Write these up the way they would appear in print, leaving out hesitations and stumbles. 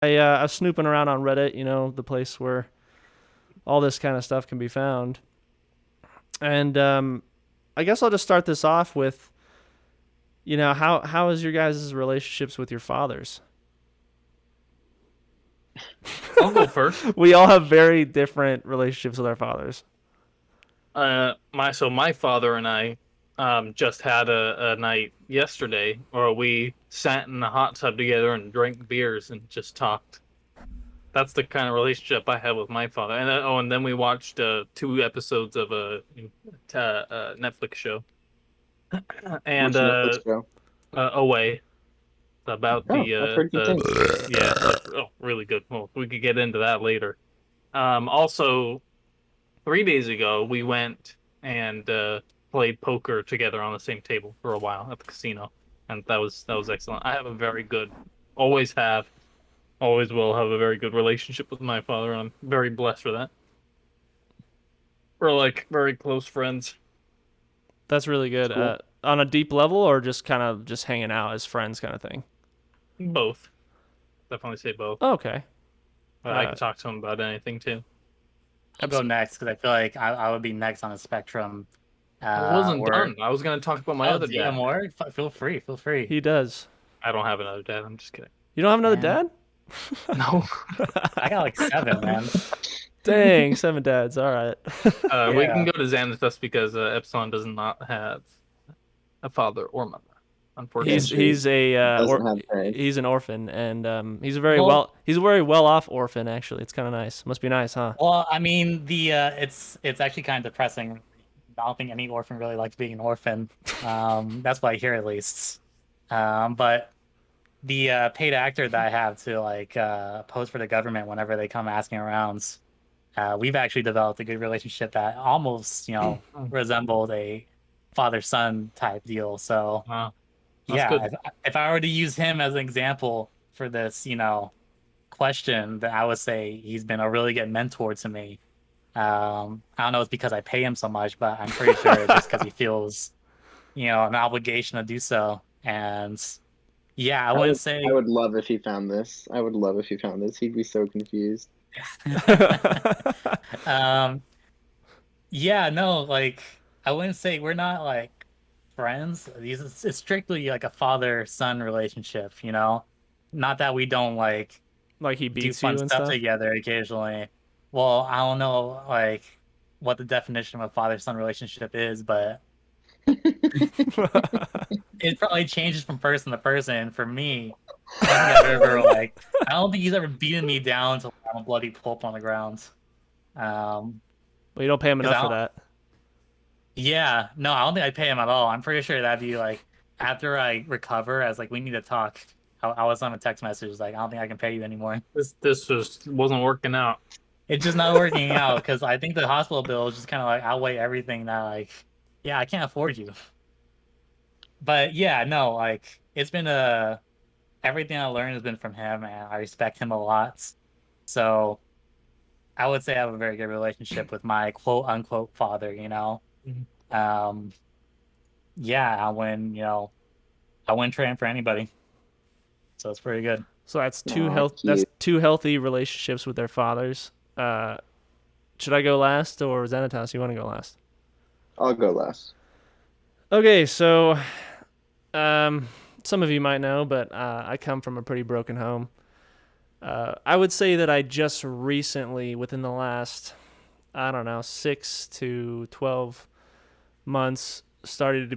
I was snooping around on Reddit, the place where all this kind of stuff can be found. And I guess I'll just start this off with, how is your guys' relationships with your fathers? I'll go first. We all have very different relationships with our fathers. My father and I just had a night yesterday where we sat in the hot tub together and drank beers and just talked. That's the kind of relationship I have with my father. And then we watched 2 episodes of a Netflix show and Which Netflix show? Away about Oh, I've heard good the things. yeah, really good. Well, we could get into that later. Also 3 days ago, we went and played poker together on the same table for a while at the casino, and that was excellent. I have a very good, always have, always will have a very good relationship with my father, and I'm very blessed for that. We're like very close friends, That's really It's good. cool. On a deep level, or just kind of just hanging out as friends, kind of thing. both. Definitely say both. Okay. But I Uh, can talk to him about anything too. I'll go next because I feel like I would be next on the spectrum. I wasn't Where done. I was gonna talk about my oh, other do you have dad. more? Feel free, feel free. he does. I don't have another dad. I'm just kidding. You don't have another Man, dad? No. I got like seven, man. Dang, seven dads. All right. We can Yeah. go to Xanathus because Epsilon does not have a father or mother, he's unfortunately. Entry he's a doesn't or have parents. he's an orphan, and Well, he's a very well off orphan actually. It's kind of nice. Must be nice, huh? well, I mean, the it's actually kind of depressing. I don't think any orphan really likes being an orphan. That's what I hear at least. But the paid actor that I have to like pose for the government whenever they come asking around, we've actually developed a good relationship that almost, resembled a father-son type deal. So Wow, that's yeah, good. if I were to use him as an example for this, question, then I would say he's been a really good mentor to me. I don't know, it's because I pay him so much, but I'm pretty sure it's just because he feels, an obligation to do so. And yeah, I I wouldn't would I say would love if he found this. I would love if he found this. He'd be so confused. um yeah, no, like I wouldn't say we're not like friends. These it's strictly like a father-son relationship. Not that we don't like Like he do beats fun you and stuff stuff. together occasionally. Well, I don't know like what the definition of a father-son relationship is, but it probably changes from person to person. For me, I don't think I've ever like I don't think he's ever beaten me down to I'm a bloody pulp on the ground. Um, Well, you don't pay him because enough I for don't, that. yeah, no, I don't think I'd pay him at all. I'm pretty sure that'd be like after I recover, as like we need to talk. I was on a text message like I don't think I can pay you anymore. This just wasn't working out. It's just not working out because I think the hospital bills just kind of like outweigh everything that like yeah I can't afford you. But yeah, no, like it's been a everything I learned has been from him, and I respect him a lot. So I would say I have a very good relationship with my quote unquote father. Mhm. Um, yeah, I wouldn't trade him for anybody. So it's pretty good. So Aw, that's cute. two healthy relationships with their fathers. Should I go last or Zenitas? You want to go last? I'll go last. Okay, so um, some of you might know, but I come from a pretty broken home. I would say that I just recently, within the last, I don't know, 6 to 12 months, started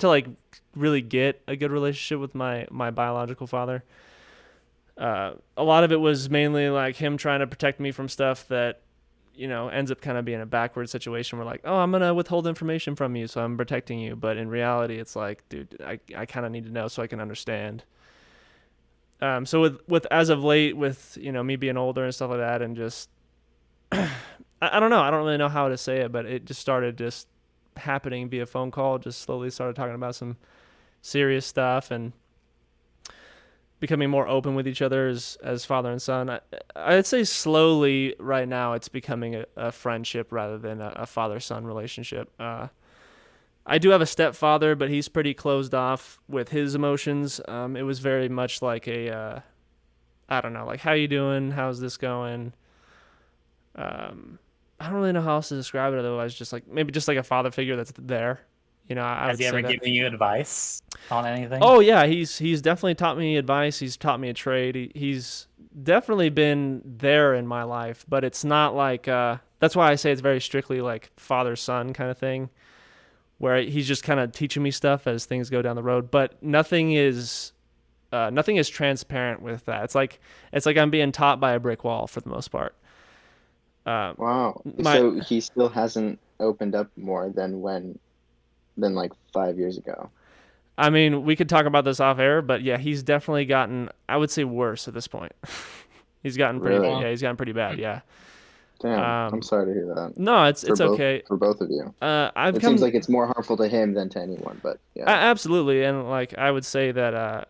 to like really get a good relationship with my biological father. A lot of it was mainly like him trying to protect me from stuff that ends up kind of being a backward situation where like, oh, I'm gonna withhold information from you, so I'm protecting you. But in reality, it's like, dude, I kind of need to know so I can understand. So with as of late, with me being older and stuff like that, and just I don't know, I don't really know how to say it, but it just started just happening via phone call. Just slowly started talking about some serious stuff and becoming more open with each other as father and son. I'd say slowly right now it's becoming a friendship rather than a father son relationship. I do have a stepfather, but he's pretty closed off with his emotions. It was very much like I don't know, like how you doing? How's this going? Um, I don't really know how else to describe it otherwise. Just like maybe just like a father figure that's there. I Has would he say ever that. given you advice on anything? Oh yeah, he's definitely taught me advice. He's taught me a trade. He's definitely been there in my life, but it's not like that's why I say it's very strictly like father son kind of thing, where he's just kind of teaching me stuff as things go down the road. But nothing is transparent with that. It's like I'm being taught by a brick wall for the most part. Uh, Wow. my So he still hasn't opened up more than like 5 years ago. I mean, we could talk about this off air, but yeah, he's definitely gotten, I would say, worse at this point. He's gotten pretty, Really? Well, yeah, he's gotten pretty bad. Yeah. Damn. I'm Um, sorry to hear that. no, it's For it's both okay. for both of you. I've It seems come, like it's more harmful to him than to anyone, but yeah. absolutely, and like I would say that,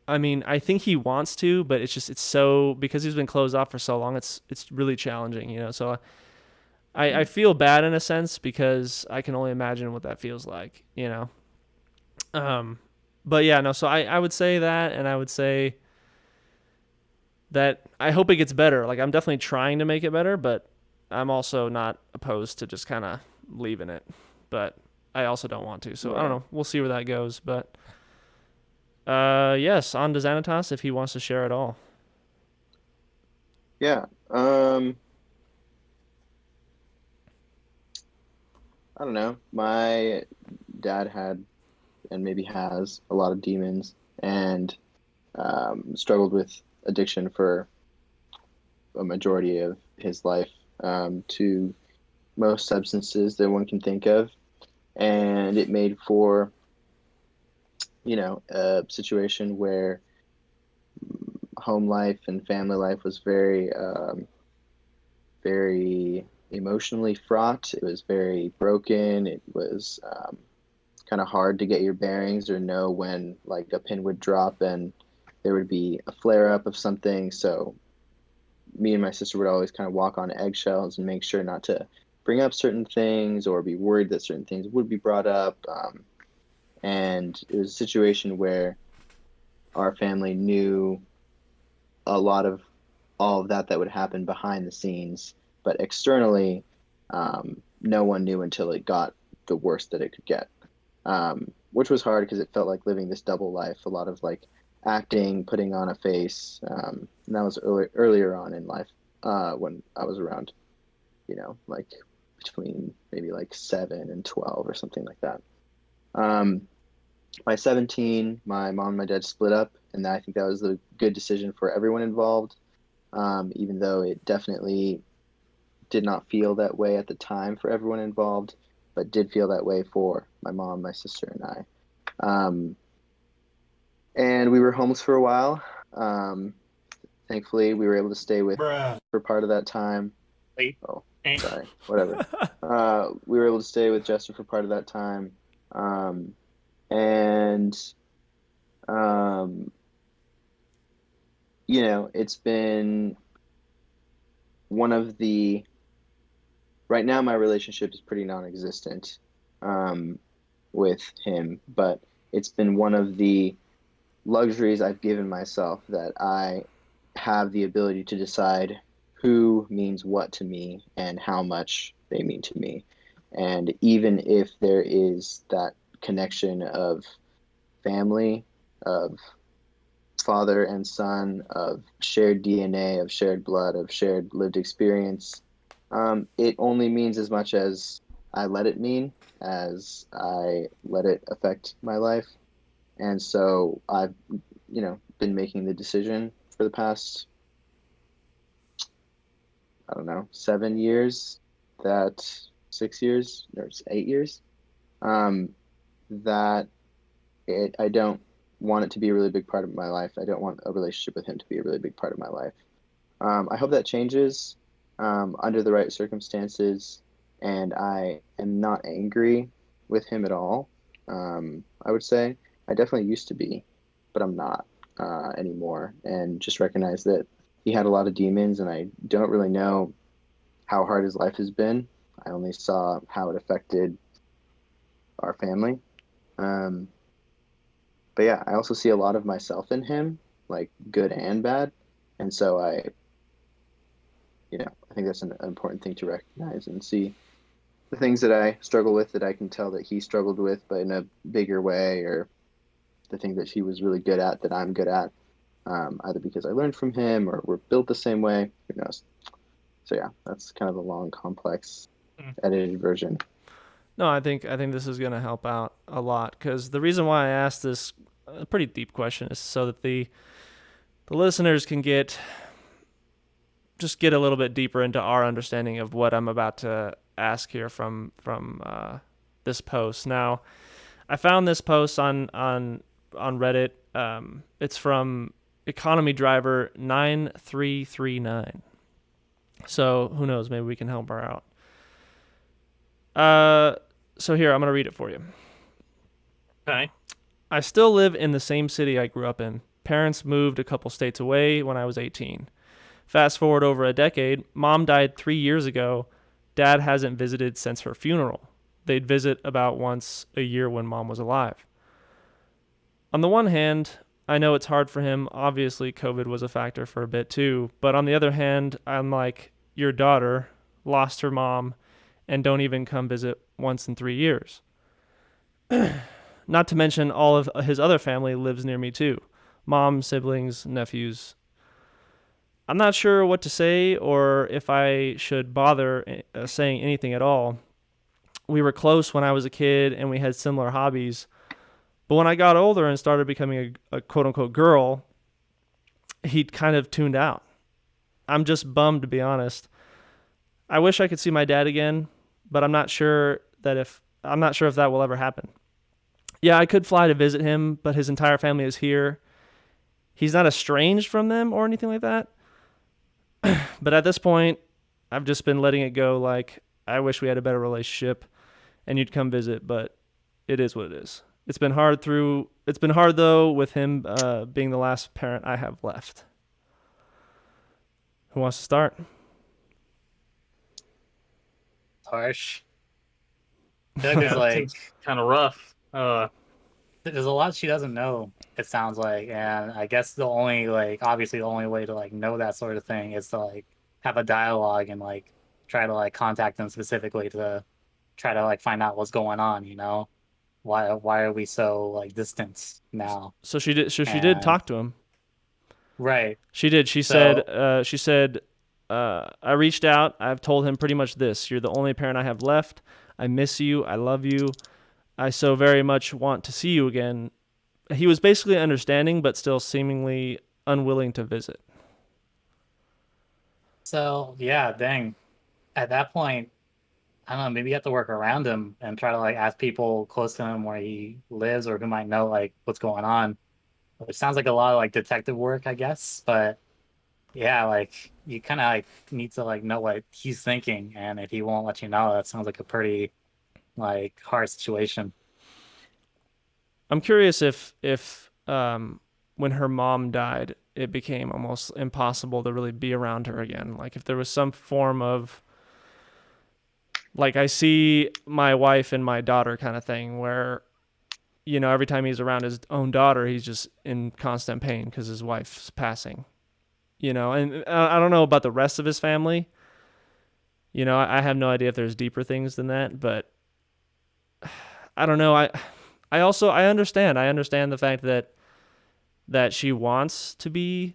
I mean, I think he wants to, but it's so because he's been closed off for so long. It's really challenging. So I feel bad in a sense because I can only imagine what that feels like. Um, but yeah, no. So I would say that, and I would say that I hope it gets better. Like I'm definitely trying to make it better, but I'm also not opposed to just kind of leaving it. But I also don't want to. So I don't Right. know. We'll see where that goes. But yes, on to Xanatos if he wants to share at all. Yeah. I don't know. My dad had and maybe has a lot of demons and struggled with addiction for a majority of his life, to most substances that one can think of. And it made for, a situation where home life and family life was very, very emotionally fraught. It was very broken. It was kind of hard to get your bearings or know when like a pin would drop and there would be a flare up of something. So me and my sister would always kind of walk on eggshells and make sure not to bring up certain things or be worried that certain things would be brought up. And it was a situation where our family knew a lot of all of that would happen behind the scenes, but externally, no one knew until it got the worst that it could get, which was hard because it felt like living this double life, a lot of like acting, putting on a face, and that was earlier on in life, when I was around, like between maybe like 7 and 12 or something like that. Um, by 17, my mom and my dad split up, and I think that was a good decision for everyone involved, even though it definitely did not feel that way at the time for everyone involved, but did feel that way for my mom, my sister, and I. And we were homeless for a while. Um, Thankfully, we were able to stay with for part of that time. wait. Oh, Eh. sorry, whatever. We were able to stay with Jester for part of that time. And um, it's been one of the right now my relationship is pretty non-existent, with him, but it's been one of the luxuries I've given myself that I have the ability to decide who means what to me and how much they mean to me. And even if there is that connection of family, of father and son, of shared DNA, of shared blood, of shared lived experience, it only means as much as I let it mean, as I let it affect my life. And so I've, been making the decision for the past, I don't know, 7 years, that 6 years or 8 years, um, that I don't want it to be a really big part of my life. I don't want a relationship with him to be a really big part of my life. I hope that changes, under the right circumstances, and I am not angry with him at all. I would say I definitely used to be, but I'm not, anymore, and just recognize that he had a lot of demons, and I don't really know how hard his life has been. I only saw how it affected our family. Um, but yeah, I also see a lot of myself in him, like good and bad. And so I think that's an important thing to recognize and see the things that I struggle with that I can tell that he struggled with, but in a bigger way, or the thing that he was really good at that I'm good at, either because I learned from him or we're built the same way. Who knows? So yeah, that's kind of a long, complex, Mm. edited version. No, I think this is going to help out a lot, because the reason why I asked this pretty deep question is so that the listeners can get a little bit deeper into our understanding of what I'm about to ask here from this post. Now, I found this post on Reddit. It's from Economy Driver 9339. So who knows? Maybe we can help her out. So here, I'm gonna read it for you. Okay. I still live in the same city I grew up in. Parents moved a couple states away when I was 18. Fast forward over a decade, mom died 3 years ago. Dad hasn't visited since her funeral. They'd visit about once a year when mom was alive. On the one hand, I know it's hard for him. Obviously, COVID was a factor for a bit too. But on the other hand, I'm like, your daughter lost her mom and don't even come visit once in 3 years. Not to mention all of his other family lives near me too. Mom, siblings, nephews. I'm not sure what to say or if I should bother saying anything at all. We were close when I was a kid and we had similar hobbies. But when I got older and started becoming a quote unquote girl, he'd kind of tuned out. I'm just bummed, to be honest. I wish I could see my dad again, but I'm not sure if that will ever happen. Yeah, I could fly to visit him, but his entire family is here. He's not estranged from them or anything like that. But at this point, I've just been letting it go. Like, I wish we had a better relationship and you'd come visit, but it is what it is. It's been hard though, with him being the last parent I have left. Who wants to start? Harsh. Doug is like, kind of rough. there's a lot she doesn't know, it sounds like, and I guess obviously the only way to like know that sort of thing is to like have a dialogue and like try to like contact them specifically to try to like find out what's going on, you know? Why are we so like distant now? So she did. She did And talk to him. right. She did. She So said, I reached out. I've told him pretty much this. You're the only parent I have left. I miss you. I love you. I so very much want to see you again. He was basically understanding, but still seemingly unwilling to visit. so yeah, dang. At that point, I don't know, maybe you have to work around him and try to like ask people close to him where he lives or who might know like what's going on. It sounds like a lot of like detective work, I guess, but yeah, like you kind of like need to like know what he's thinking, and if he won't let you know, that sounds like a pretty like hard situation. I'm curious if when her mom died, it became almost impossible to really be around her again. Like if there was some form of, like, I see my wife and my daughter kind of thing where, every time he's around his own daughter, he's just in constant pain because his wife's passing. And I don't know about the rest of his family. I have no idea if there's deeper things than that, but I don't know. I understand. I understand the fact that she wants to be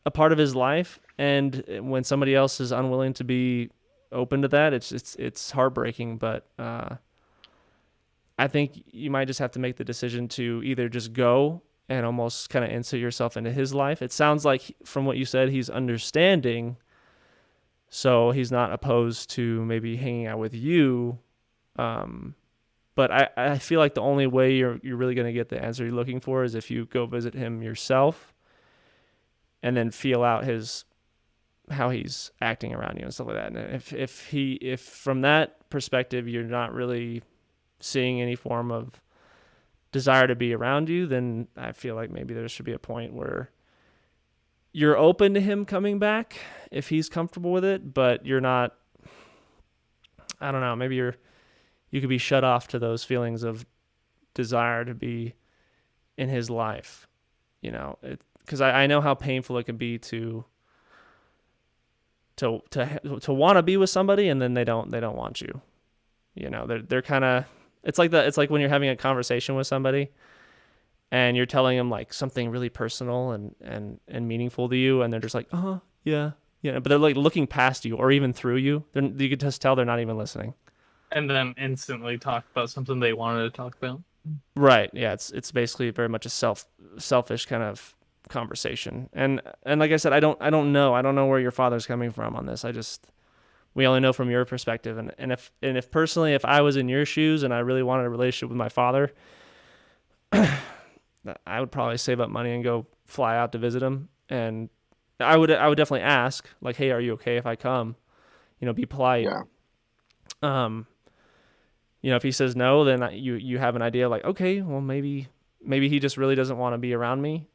a part of his life, and when somebody else is unwilling to be open to that, it's heartbreaking. But I think you might just have to make the decision to either just go and almost kind of insert yourself into his life. It sounds like from what you said, he's understanding, so he's not opposed to maybe hanging out with you. But I feel like the only way you're really going to get the answer you're looking for is if you go visit him yourself and then feel out how he's acting around you and stuff like that. And if from that perspective you're not really seeing any form of desire to be around you, then I feel like maybe there should be a point where you're open to him coming back if he's comfortable with it, but you're not. I don't know. Maybe you could be shut off to those feelings of desire to be in his life, you know, because I know how painful it can be to want to be with somebody and then they don't want you. You know, they're kind of, it's like when you're having a conversation with somebody and you're telling them like something really personal and meaningful to you, and they're just like, oh yeah, yeah, but they're like looking past you or even through you. You could just tell they're not even listening. And then instantly talk about something they wanted to talk about. Right. Yeah. It's basically very much a selfish kind of conversation. And like I said, I don't know where your father's coming from on this. We only know from your perspective. And if personally, if I was in your shoes and I really wanted a relationship with my father, I would probably save up money and go fly out to visit him. And I would definitely ask like, hey, are you okay if I come? You know, be polite. Yeah. You know, if he says no, then you have an idea like, okay, well maybe he just really doesn't want to be around me.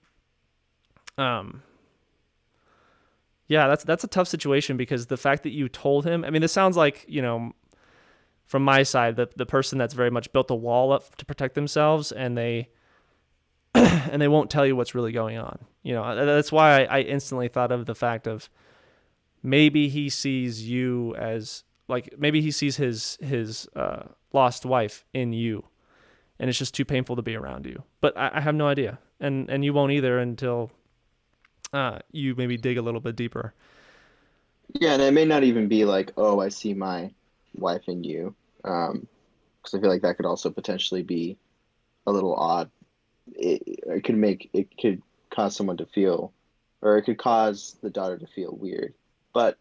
Yeah, that's a tough situation because the fact that you told him, I mean, this sounds like, you know, from my side, the person that's very much built a wall up to protect themselves, and they and they won't tell you what's really going on. You know, that's why I instantly thought of the fact of maybe he sees you as like, maybe he sees his lost wife in you, and it's just too painful to be around you. But I have no idea, and you won't either until you maybe dig a little bit deeper. Yeah, and it may not even be like, oh, I see my wife in you, because I feel like that could also potentially be a little odd. It could cause someone to feel, or it could cause the daughter to feel weird. But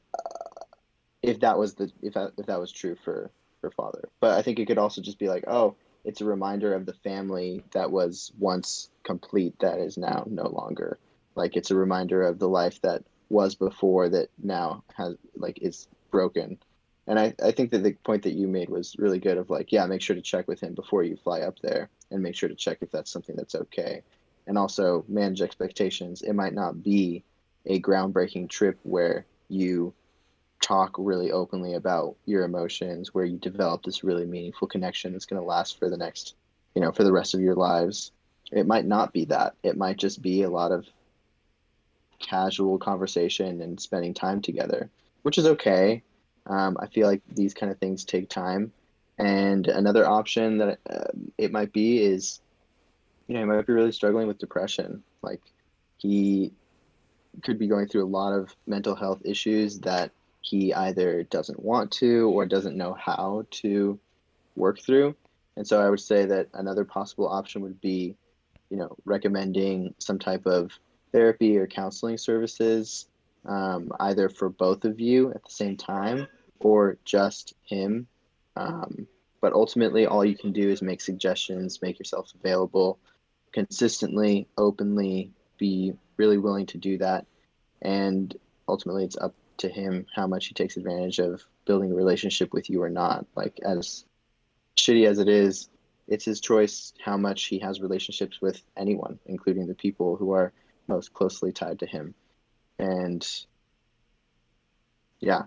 if that was if that was true for father, but I think it could also just be like, oh, it's a reminder of the family that was once complete that is now no longer. Like it's a reminder of the life that was before that now has like is broken. And I think that the point that you made was really good of like, yeah, make sure to check with him before you fly up there and make sure to check if that's something that's okay. And also manage expectations. It might not be a groundbreaking trip where you talk really openly about your emotions, where you develop this really meaningful connection that's going to last for the next, for the rest of your lives. It might not be that. It might just be a lot of casual conversation and spending time together, which is okay. I feel like these kind of things take time. And another option that it might be is, he might be really struggling with depression. Like he could be going through a lot of mental health issues that he either doesn't want to or doesn't know how to work through. And so I would say that another possible option would be, recommending some type of therapy or counseling services, either for both of you at the same time or just him. But ultimately, all you can do is make suggestions, make yourself available consistently, openly, be really willing to do that. And ultimately, it's up to him how much he takes advantage of building a relationship with you or not. Like, as shitty as it is, it's his choice how much he has relationships with anyone, including the people who are most closely tied to him. And yeah,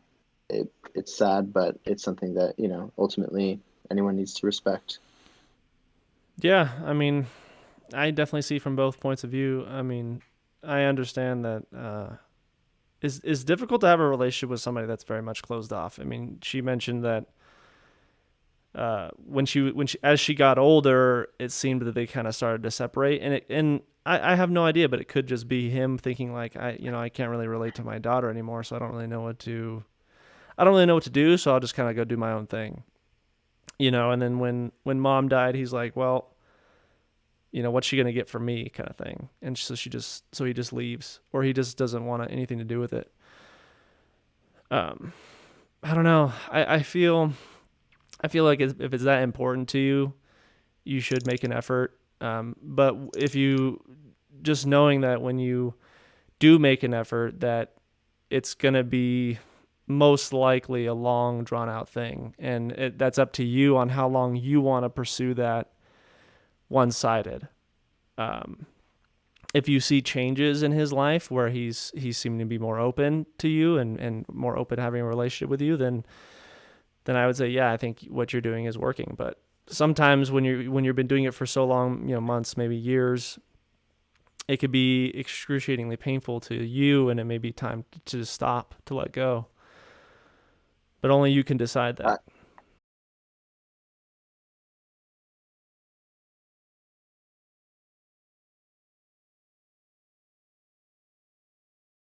it's sad, but it's something that, ultimately anyone needs to respect. Yeah, I mean, I definitely see from both points of view. I mean, I understand that it's difficult to have a relationship with somebody that's very much closed off. I mean, she mentioned that when she as she got older, it seemed that they kind of started to separate, and I have no idea, but it could just be him thinking like, I can't really relate to my daughter anymore, so I don't really know what to do, so I'll just kind of go do my own thing. And then when mom died, he's like, well, what's she going to get from me, kind of thing. And so he just leaves, or he just doesn't want anything to do with it. I don't know. I feel like if it's that important to you, you should make an effort. But if you just knowing that when you do make an effort, that it's going to be most likely a long, drawn out thing. And that's up to you on how long you want to pursue that one-sided. If you see changes in his life where he's seeming to be more open to you and more open to having a relationship with you, then then I would say, yeah, I think what you're doing is working. But sometimes when you've been doing it for so long, months, maybe years, it could be excruciatingly painful to you, and it may be time to stop, to let go. But only you can decide that.